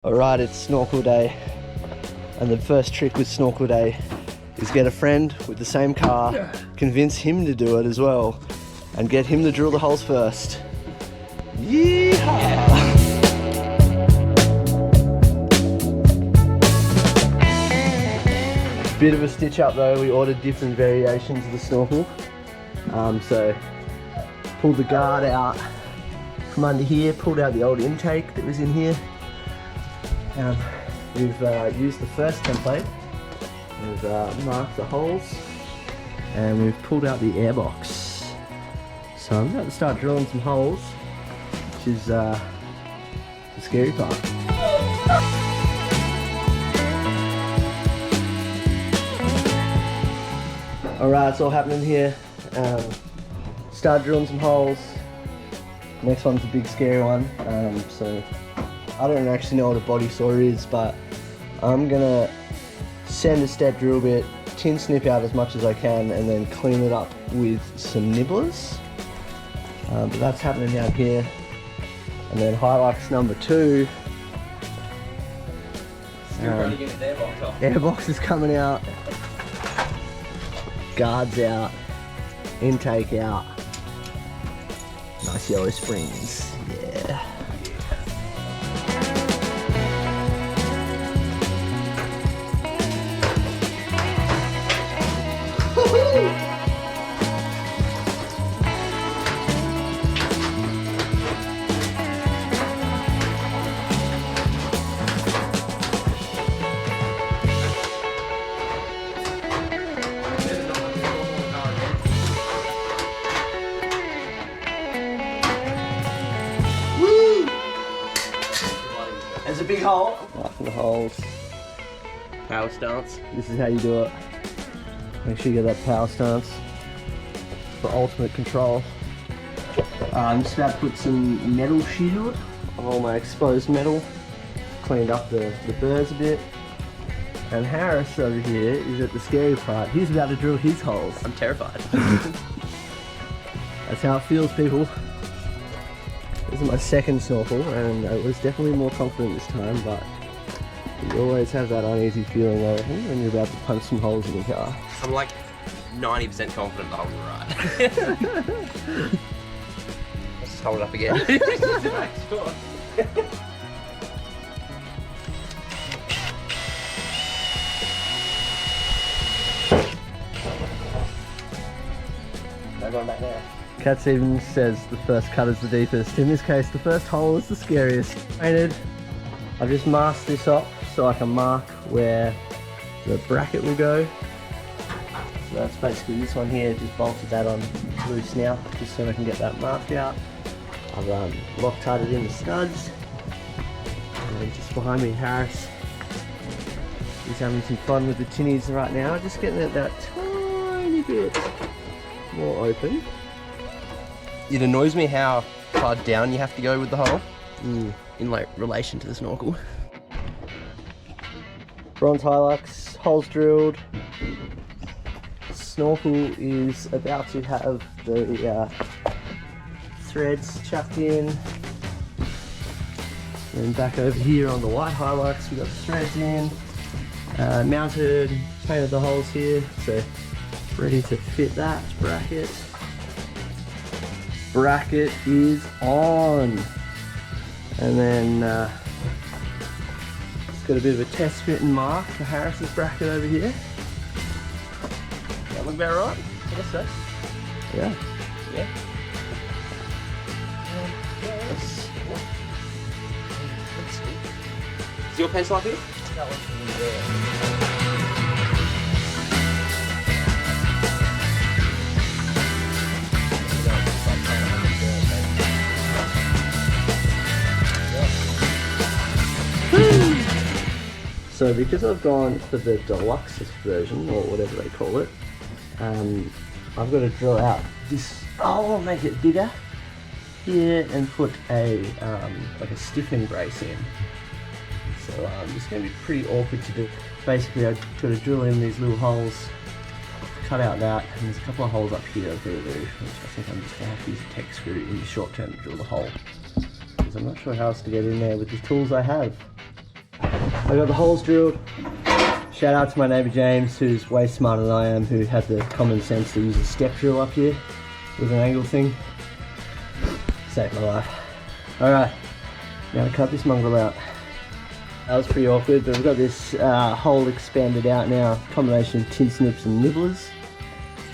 Alright, it's snorkel day, and the first trick with snorkel day is get a friend with the same car, convince him to do it as well, and get him to drill the holes first. Yeehaw! Bit of a stitch up though, we ordered different variations of the snorkel. So pulled the guard out from under here, pulled out the old intake that was in here. We've used the first template, we've marked the holes, and we've pulled out the airbox. So I'm about to start drilling some holes, which is the scary part. Alright, it's all happening here. Start drilling some holes. Next one's a big scary one. So I don't actually know what a body saw is, but I'm gonna sand a step drill bit, tin snip out as much as I can, and then clean it up with some nibblers. But that's happening down here. And then Hilux number 2. Airbox is coming out. Guards out. Intake out. Nice yellow springs. Yeah. There's a big hole. Marking the holes. Power stance. This is how you do it. Make sure you get that power stance for ultimate control. I'm just about to put some metal shield on all my exposed metal. Cleaned up the burrs a bit. And Harris over here is at the scary part. He's about to drill his holes. I'm terrified. That's how it feels, people. This is my second snorkel, and I was definitely more confident this time, but you always have that uneasy feeling though when you're about to punch some holes in your car. I'm like 90% confident the holes are right. Let's just hold it up again. Just to make sure. No going back there. Katz even says the first cut is the deepest. In this case, the first hole is the scariest. Painted. I've just masked this up so I can mark where the bracket will go. So that's basically this one here, just bolted that on loose now, just so I can get that marked out. I've Loctited in the studs. And then just behind me, Harris. He's having some fun with the tinnies right now, just getting it that tiny bit more open. It annoys me how far down you have to go with the hole in like relation to the snorkel. Bronze Hilux, holes drilled. Snorkel is about to have the threads chucked in. And back over here on the white Hilux, we got the threads in. Mounted, painted the holes here, so ready to fit that bracket. Bracket is on, and then it's got a bit of a test fit and mark for Harris's bracket over here. That look about right? I guess so. Yeah. Yeah. Is your pencil up here? That one's there. So because I've gone for the deluxe version, or whatever they call it, I've got to drill out this, I'll make it bigger here and put a like a stiffening brace in. So it's going to be pretty awkward to do. Basically I've got to drill in these little holes, cut out that, and there's a couple of holes up here I've got to do, which I think I'm just going to have to use a tech screw in the short term to drill the hole. Because I'm not sure how else to get in there with the tools I have. I got the holes drilled. Shout out to my neighbour James, who's way smarter than I am, who had the common sense to use a step drill up here with an angle thing. Saved my life. Alright, now to cut this mongrel out. That was pretty awkward, but we've got this hole expanded out now, combination of tin snips and nibblers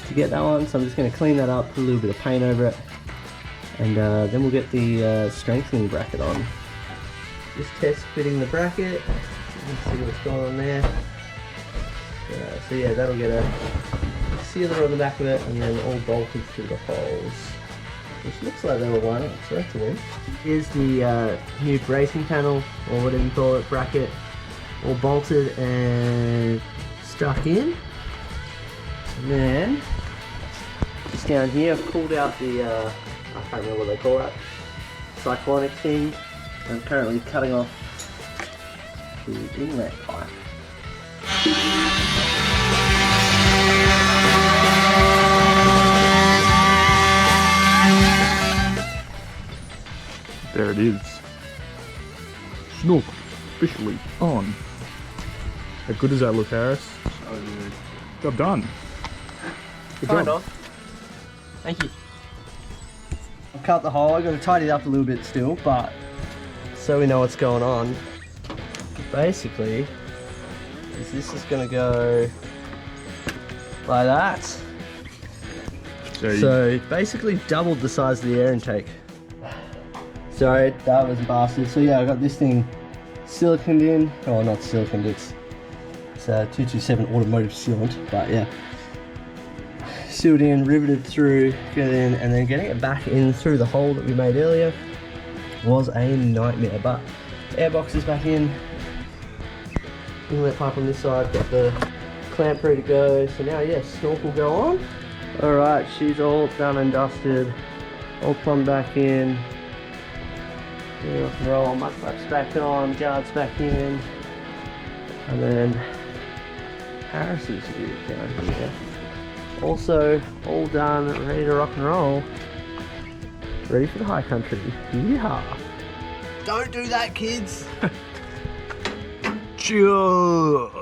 to get that one. So I'm just going to clean that up, put a little bit of paint over it, and then we'll get the strengthening bracket on. Just test fitting the bracket. Let's see what's going on there. So yeah, that'll get a sealer on the back of it, and then all bolted through the holes, which looks like they will line up, so that's a win. Here's the new bracing panel, or whatever you call it, bracket, all bolted and stuck in. And then, just down here, I've pulled out the, I can't remember what they call it, cyclonic thing. I'm currently cutting off the inlet pipe. There it is. Snorkel officially on. How good does that look, Harris? So good. Job done. Good Kind job. of. Thank you. I've cut the hole. I've got to tidy it up a little bit still, but so we know what's going on. Basically, this is going to go like that. So basically doubled the size of the air intake. Sorry, that was a bastard. So yeah, I got this thing siliconed in. Oh, not siliconed, it's 227 automotive sealant, but yeah. Sealed in, riveted through, get it in, and then getting it back in through the hole that we made earlier was a nightmare. But airbox is back in, inlet pipe on this side, got the clamp ready to go. So now, yes, snorkel go on. Alright, she's all done and dusted, all plumbed back in. Rock and roll, mud flaps back on, guards back in, and then Harris's view down here. Also, all done, ready to rock and roll. Ready for the high country. Yeehaw! Don't do that, kids! Choof.